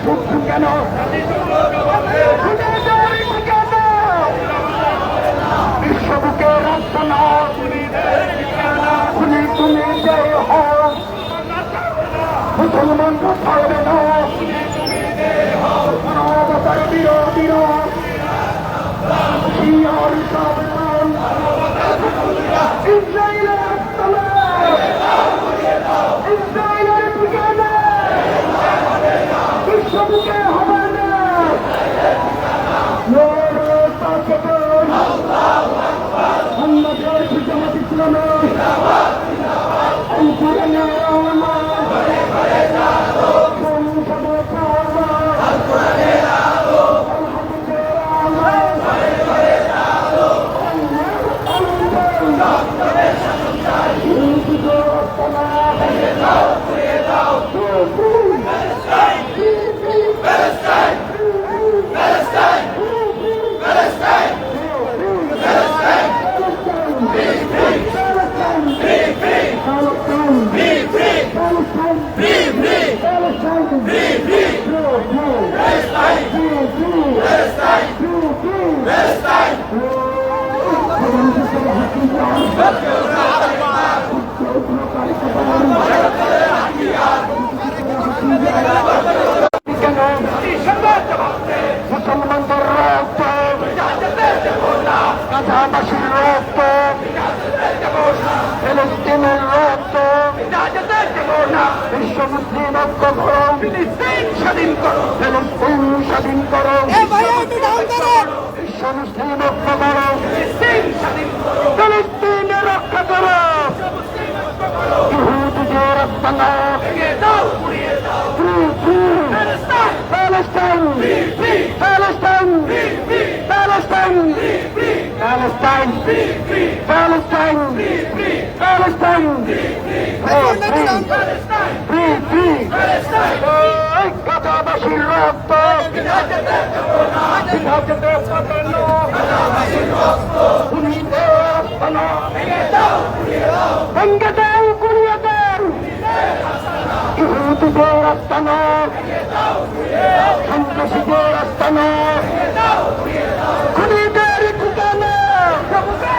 শুদ্ধ কেন বিশ্ববুকে রচনা খুনি তুমি যে হও মুসলমান ছাড়বে না মানবতার বিরোধীরা শিয়ার সাবধান ইসরায়েলের ইসরায়েলের ঠিকানা বিশ্ববুকে হবে না মোহাম্মদের জামাত ইসলামের মুসলমানদের রক্ত গাজাবাসীর রক্ত ফিলিস্তিনের রক্ত বিশ্ব মুসলিম ঐক্য করো ফিলিস্তিন স্বাধীন করো ফিলিস্তিন স্বাধীন করো বিশ্ব মুসলিম ঐক্য করো ফিলিস্তিন স্বাধীন করো ফিলিস্তিনের রক্ষা করো ইহুদিদের রক্ষা দাও পুড়িয়ে দাও Palestine! Palestine! Palestine! Palestine! Palestine! Palestine! Free! Free! গাজাবাসীর রক্ত ভেঙ্গে দাও গুড়িয়ে দাও ইহুদিদের আস্তানা সন্ত্রাসীদের আস্তানা খুনিদের ঠিকানা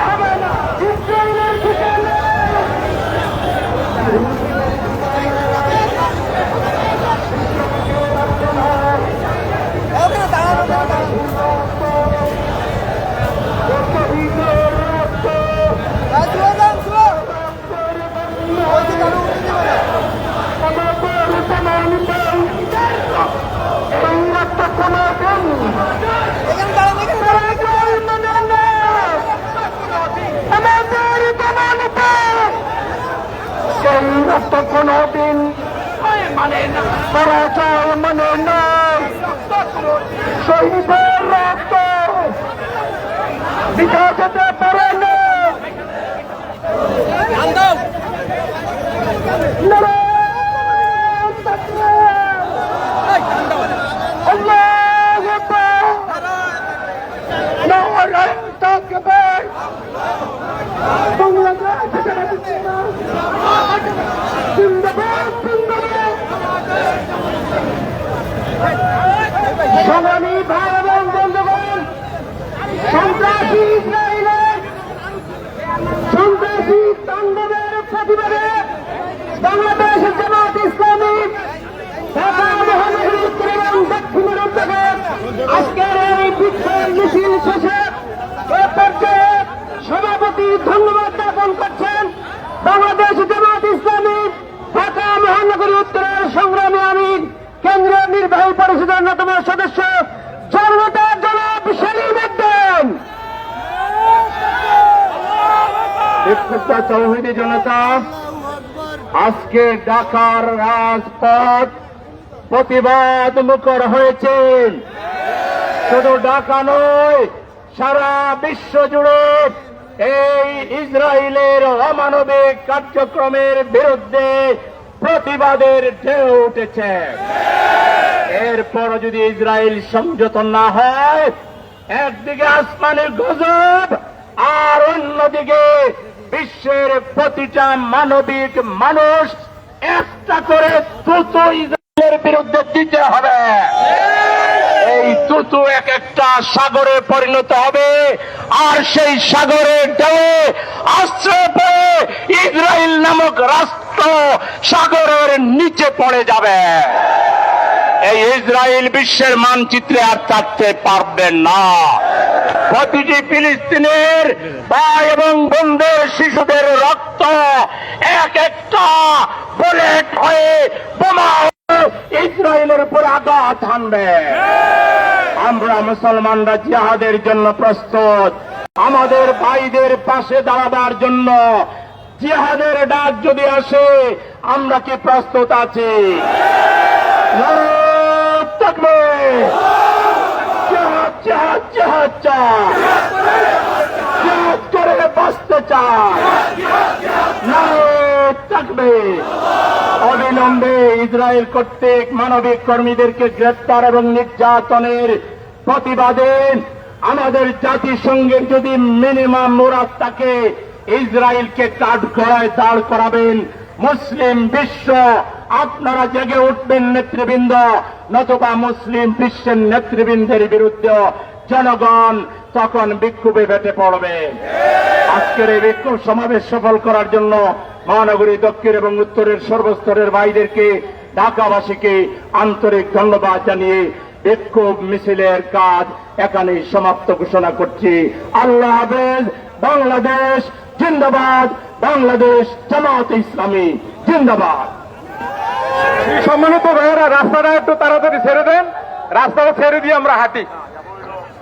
হবে না ইসরায়েলের ঠিকানা কোনদিন মানে না পরাজয় মানে না শহীদের রক্ত দিঘা যেতে পারে না সংগ্রামী ভাই এবং বন্ধুগণ সন্ত্রাসী ইসরায়েলের সন্ত্রাসী তাণ্ডবের প্রতিবাদে বাংলাদেশ জামাত ইসলামী ঢাকা মহানগরী উত্তর এবং দক্ষিণের উদ্যোগে আজকের এই বিক্ষোভ মিছিল শেষে এ পর্যায়ে সভাপতি ধন্যবাদ জ্ঞাপন করছেন বাংলাদেশ জামাত ইসলামী ঢাকা মহানগরী উত্তরের সংগ্রামী আমির কেন্দ্রীয় নির্বাহী পরিষদের অন্যতম সদস্য জনতা জনাব সেলিম উদ্দিন। তৌহিদি জনতা, আজকে ঢাকার রাজপথ প্রতিবাদ মুখর হয়েছে। শুধু ঢাকা নয়, সারা বিশ্ব জুড়ে এই ইসরায়েলের অমানবিক কার্যক্রমের বিরুদ্ধে প্রতিবাদের ঢেউ উঠেছে। এরপর যদি ইসরায়েল সংযত না হয়, একদিকে আসমানের গজব আর অন্যদিকে বিশ্বের প্রতিটা মানবিক মানুষ একটা করে দ্রুত ইসরায়েলের ইসরায়েলের বিরুদ্ধে দিতে হবে। এই তুতু এক একটা সাগরে পরিণত হবে, আর সেই সাগরের ঢেউয়ে আশ্রয় পেয়ে ইসরায়েল নামক রাষ্ট্র সাগরের নিচে পড়ে যাবে। এই ইসরায়েল বিশ্বের মানচিত্রে আর থাকতে পারবে না। প্রতিটি ফিলিস্তিনের ভাই এবং বোনদের শিশুদের রক্ত এক একটা বুলেট হয়ে বোমা হয়ে ইসরায়েলের উপর আঘাত হানবে। আমরা মুসলমানরা জিহাদের জন্য প্রস্তুত। আমাদের ভাইদের পাশে দাঁড়াবার জন্য জিহাদের ডাক যদি আসে, আমরা কি প্রস্তুত আছি? নারায়ে তাকবীর! জিহাদ জিহাদ জিহাদ চাই, জিহাদ করে বাঁচতে চাই। নারায়ে তাকবীর! অবিলম্বে ইসরায়েল কর্তৃক মানবিক কর্মীদেরকে গ্রেপ্তার এবং নির্যাতনের প্রতিবাদে আমাদের জাতিসংঘের যদি মিনিমাম মুরাদ থাকে, ইসরায়েলকে কাঠগড়ায় দাঁড় করাবেন। মুসলিম বিশ্ব আপনারা জেগে উঠবেন নেতৃবৃন্দ, নতুবা মুসলিম বিশ্বের নেতৃবৃন্দের বিরুদ্ধে জনগণ তখন বিক্ষোভে ফেটে পড়বে। আজকের এই বিক্ষোভ সমাবেশ সফল করার জন্য মহানগরী দক্ষিণ এবং উত্তরের সর্বস্তরের ভাইদেরকে, ঢাকাবাসীকে আন্তরিক ধন্যবাদ জানিয়ে বিক্ষোভ মিছিলের কাজ এখানেই সমাপ্ত ঘোষণা করছি। আল্লাহ হাফেজ। বাংলাদেশ জিন্দাবাদ। বাংলাদেশ জামায়াতে ইসলামী জিন্দাবাদ। সম্মানিত ভাইয়েরা, রাস্তাটা একটু তাড়াতাড়ি ছেড়ে দেন, রাস্তাটা ছেড়ে দিয়ে আমরা হাঁটি।